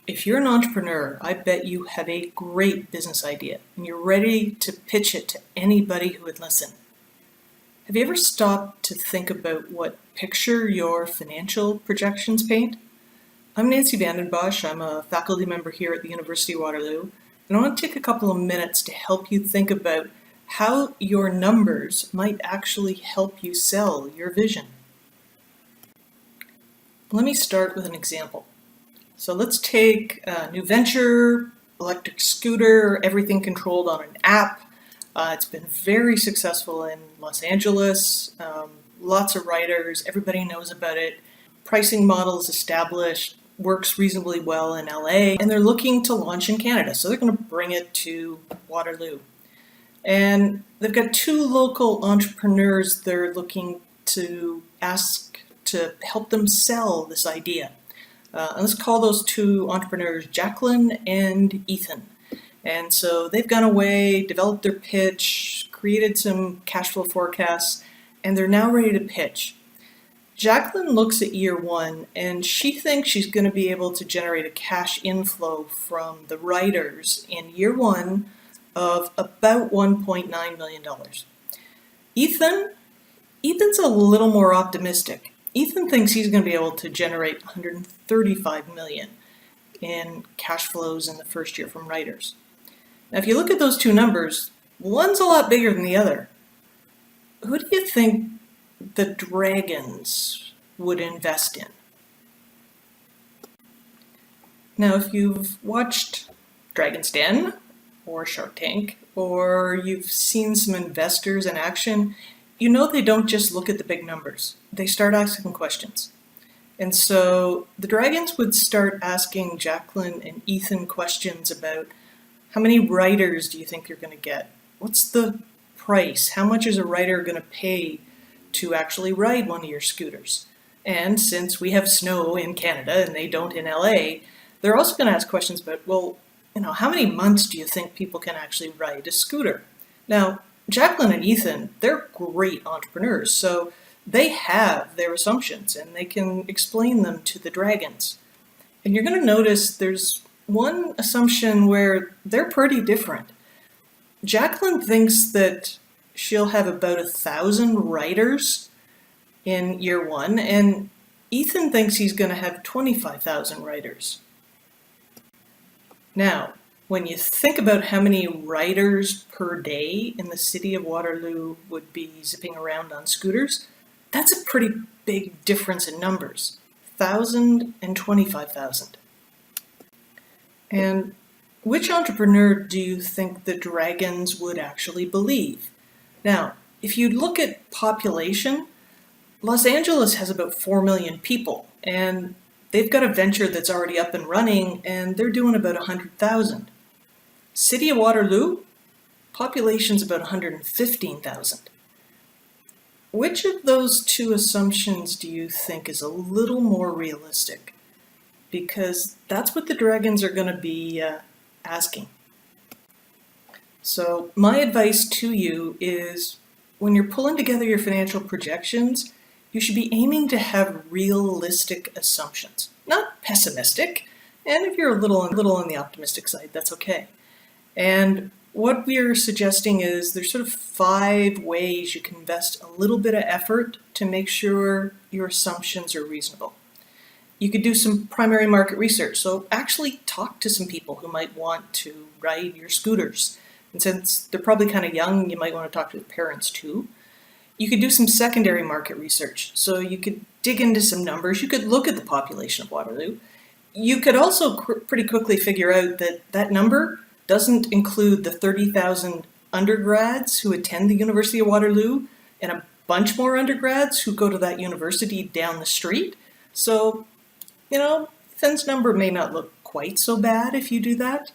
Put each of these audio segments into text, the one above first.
If you're an entrepreneur, I bet you have a great business idea and you're ready to pitch it to anybody who would listen. Have you ever stopped to think about what picture your financial projections paint? I'm Nancy Vandenbosch. I'm a faculty member here at the University of Waterloo, and I want to take a couple of minutes to help you think about how your numbers might actually help you sell your vision. Let me start with an example. So let's take a new venture, electric scooter, everything controlled on an app. It's been very successful in Los Angeles, lots of riders, everybody knows about it. Pricing model is established, works reasonably well in LA, and they're looking to launch in Canada. So they're going to bring it to Waterloo. And they've got two local entrepreneurs they're looking to ask to help them sell this idea. And let's call those two entrepreneurs Jacqueline and Ethan. And so they've gone away, developed their pitch, created some cash flow forecasts, and they're now ready to pitch. Jacqueline looks at year one and she thinks she's going to be able to generate a cash inflow from the writers in year one of about $1.9 million. Ethan's a little more optimistic. Ethan thinks he's going to be able to generate $135 million in cash flows in the first year from writers. Now, if you look at those two numbers, one's a lot bigger than the other. Who do you think the Dragons would invest in? Now, if you've watched Dragon's Den or Shark Tank, or you've seen some investors in action, you know they don't just look at the big numbers. They start asking questions. And so the Dragons would start asking Jacqueline and Ethan questions about how many writers do you think you're going to get? What's the price? How much is a writer going to pay to actually ride one of your scooters? And since we have snow in Canada and they don't in LA, they're also going to ask questions about, well, how many months do you think people can actually ride a scooter? Now, Jacqueline and Ethan, they're great entrepreneurs, so they have their assumptions and they can explain them to the Dragons. And you're going to notice there's one assumption where they're pretty different. Jacqueline thinks that she'll have about 1,000 writers in year one, and Ethan thinks he's going to have 25,000 writers. Now, when you think about how many writers per day in the city of Waterloo would be zipping around on scooters, that's a pretty big difference in numbers, 1,000 and 25,000. And which entrepreneur do you think the Dragons would actually believe? Now, if you look at population, Los Angeles has about 4 million people, and they've got a venture that's already up and running, and they're doing about 100,000. City of Waterloo, population's about 115,000. Which of those two assumptions do you think is a little more realistic? Because that's what the Dragons are going to be asking. So my advice to you is when you're pulling together your financial projections, you should be aiming to have realistic assumptions, not pessimistic. And if you're a little on the optimistic side, that's okay. And what we're suggesting is there's sort of 5 ways you can invest a little bit of effort to make sure your assumptions are reasonable. You could do some primary market research. So actually talk to some people who might want to ride your scooters. And since they're probably kind of young, you might want to talk to their parents too. You could do some secondary market research. So you could dig into some numbers. You could look at the population of Waterloo. You could also pretty quickly figure out that that number doesn't include the 30,000 undergrads who attend the University of Waterloo and a bunch more undergrads who go to that university down the street. So, Ethan's number may not look quite so bad if you do that.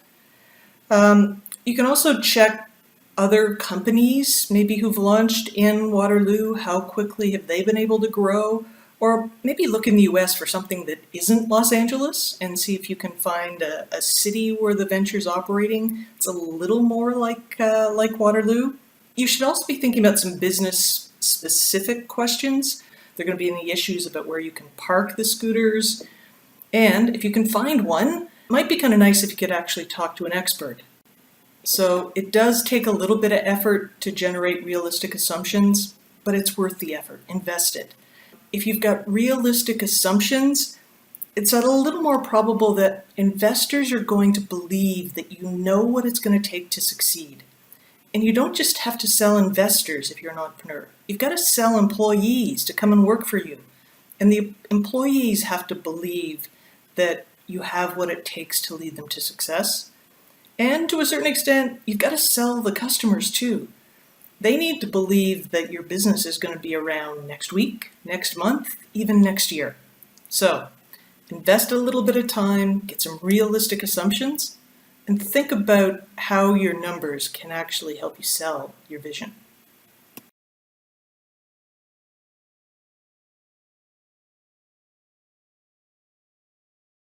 You can also check other companies, maybe who've launched in Waterloo, how quickly have they been able to grow, or maybe look in the US for something that isn't Los Angeles and see if you can find a city where the venture's operating. It's a little more like Waterloo. You should also be thinking about some business specific questions. There are going to be any issues about where you can park the scooters. And if you can find one, Might be kind of nice if you could actually talk to an expert. So it does take a little bit of effort to generate realistic assumptions, but it's worth the effort. Invest it. If you've got realistic assumptions, it's a little more probable that investors are going to believe that you know what it's going to take to succeed. And you don't just have to sell investors if you're an entrepreneur. You've got to sell employees to come and work for you. And the employees have to believe that you have what it takes to lead them to success. And to a certain extent, you've got to sell the customers too. They need to believe that your business is going to be around next week, next month, even next year. So, invest a little bit of time, get some realistic assumptions, and think about how your numbers can actually help you sell your vision.